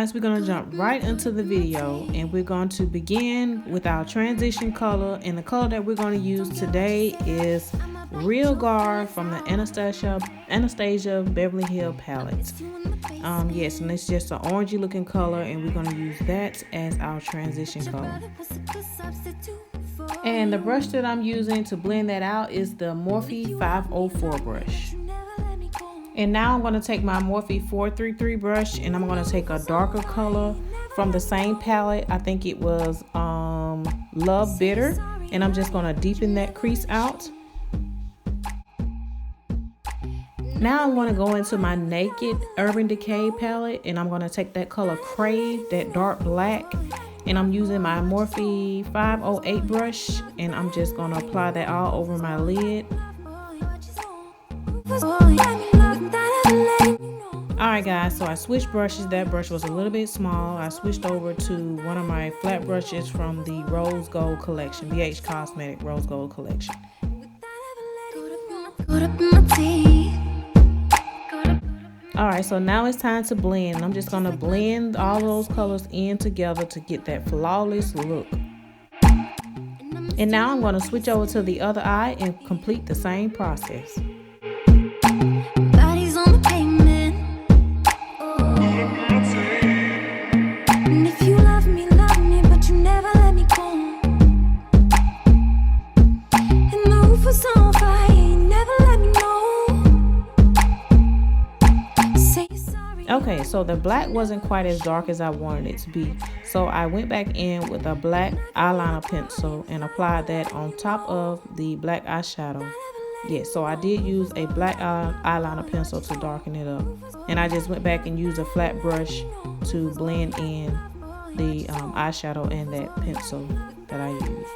guys, we're going to jump right into the video, and we're going to begin with our transition color. And the color that we're going to use today is Real Guard from the Anastasia Beverly Hills palette. Yes, and it's just an orangey looking color, and we're going to use that as our transition color. And the brush that I'm using to blend that out is the Morphe 504 brush. And now I'm going to take my Morphe 433 brush, and I'm going to take a darker color from the same palette. I think it was Love Bitter, and I'm just going to deepen that crease out. Now I'm going to go into my Naked Urban Decay palette, and I'm going to take that color Crave, that dark black, and I'm using my Morphe 508 brush, and I'm just going to apply that all over my lid. Alright guys, so I switched brushes. That brush was a little bit small. I switched over to one of my flat brushes from the Rose Gold collection, BH Cosmetic Rose Gold collection. Alright, so now it's time to blend. I'm just going to blend all those colors in together to get that flawless look. And now I'm going to switch over to the other eye and complete the same process. Okay, so the black wasn't quite as dark as I wanted it to be, so I went back in with a black eyeliner pencil and applied that on top of the black eyeshadow. Yes, so I did use a black eyeliner pencil to darken it up, and I just went back and used a flat brush to blend in the eyeshadow and that pencil that I used.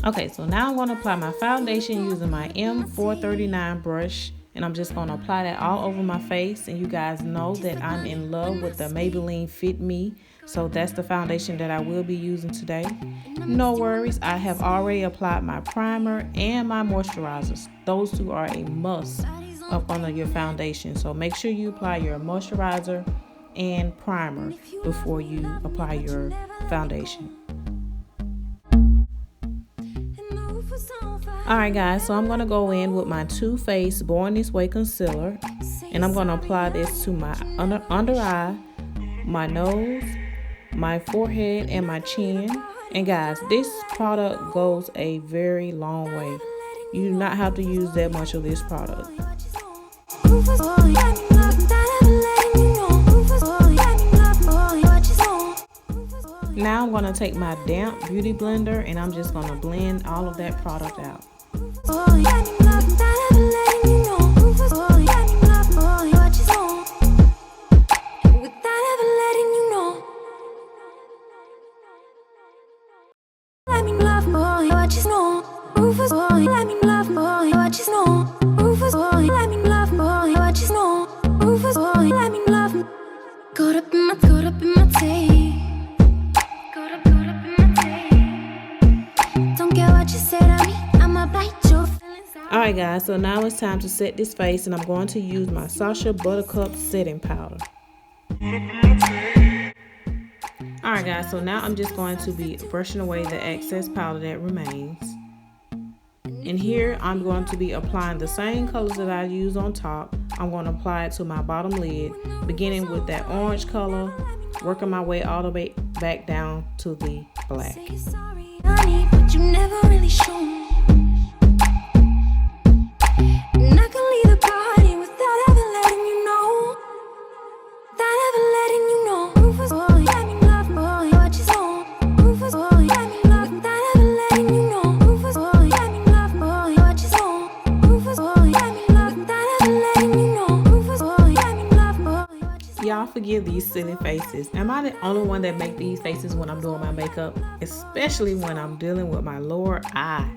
Okay, so now I'm going to apply my foundation using my M439 brush, and I'm just going to apply that all over my face. And you guys know that I'm in love with the Maybelline Fit Me, so that's the foundation that I will be using today. No worries, I have already applied my primer and my moisturizers. Those two are a must up under your foundation, so make sure you apply your moisturizer and primer before you apply your foundation. Alright guys, so I'm going to go in with my Too Faced Born This Way concealer, and I'm going to apply this to my under eye, my nose, my forehead, and my chin. And guys, this product goes a very long way. You do not have to use that much of this product. Now I'm going to take my damp beauty blender, and I'm just going to blend all of that product out. Alright guys, so now it's time to set this face, and I'm going to use my Sacha Buttercup setting powder. Alright guys, so now I'm just going to be brushing away the excess powder that remains. And here I'm going to be applying the same colors that I used on top. I'm going to apply it to my bottom lid, beginning with that orange color, working my way all the way back down to the black. Y'all forgive these silly faces. Am I the only one that make these faces when I'm doing my makeup? Especially when I'm dealing with my lower eye.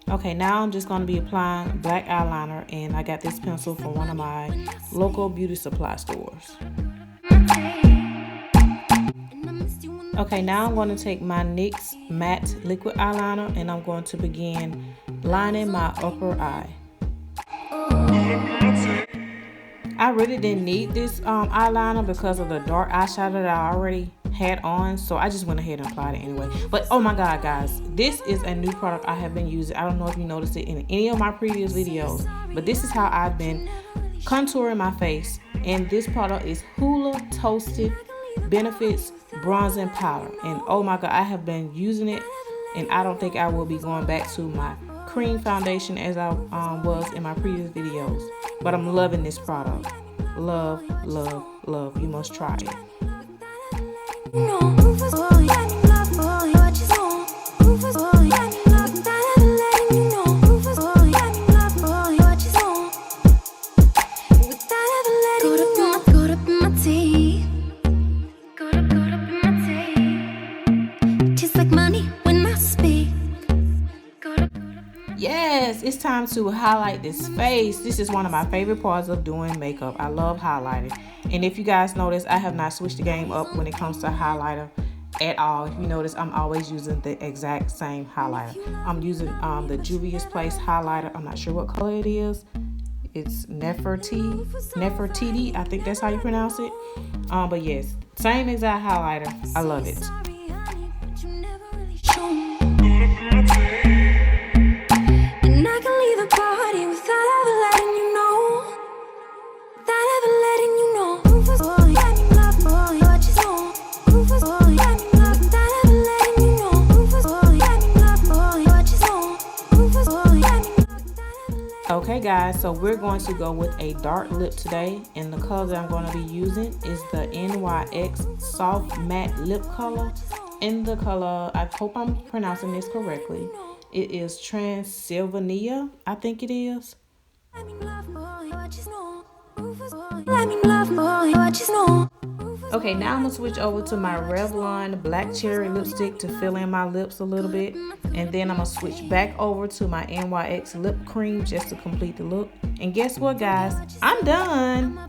Okay, now I'm just going to be applying black eyeliner, and I got this pencil from one of my local beauty supply stores. Okay, now I'm going to take my NYX matte liquid eyeliner and I'm going to begin lining my upper eye. I really didn't need this eyeliner because of the dark eyeshadow that I already had on, so I just went ahead and applied it anyway. But oh my god, guys, this is a new product I have been using. I don't know if you noticed it in any of my previous videos, but this is how I've been contouring my face, and this product is Hoola Toasted Benefits Bronzing Powder, and oh my god, I have been using it, and I don't think I will be going back to my cream foundation as I was in my previous videos, but I'm loving this product. Love, love, love. You must try it. Yes, it's time to highlight this face. This is one of my favorite parts of doing makeup. I love highlighting. And if you guys notice, I have not switched the game up when it comes to highlighter at all. If you notice, I'm always using the exact same highlighter. I'm using the Juvia's Place highlighter. I'm not sure what color it is. It's Nefertiti. I think that's how you pronounce it. But yes, same exact highlighter. I love it. Okay guys, so we're going to go with a dark lip today, and the color that I'm going to be using is the NYX Soft Matte Lip Color. In the color, I hope I'm pronouncing this correctly, it is Transylvania, I think it is. Okay, now I'm going to switch over to my Revlon Black Cherry lipstick to fill in my lips a little bit. And then I'm going to switch back over to my NYX lip cream just to complete the look. And guess what, guys? I'm done.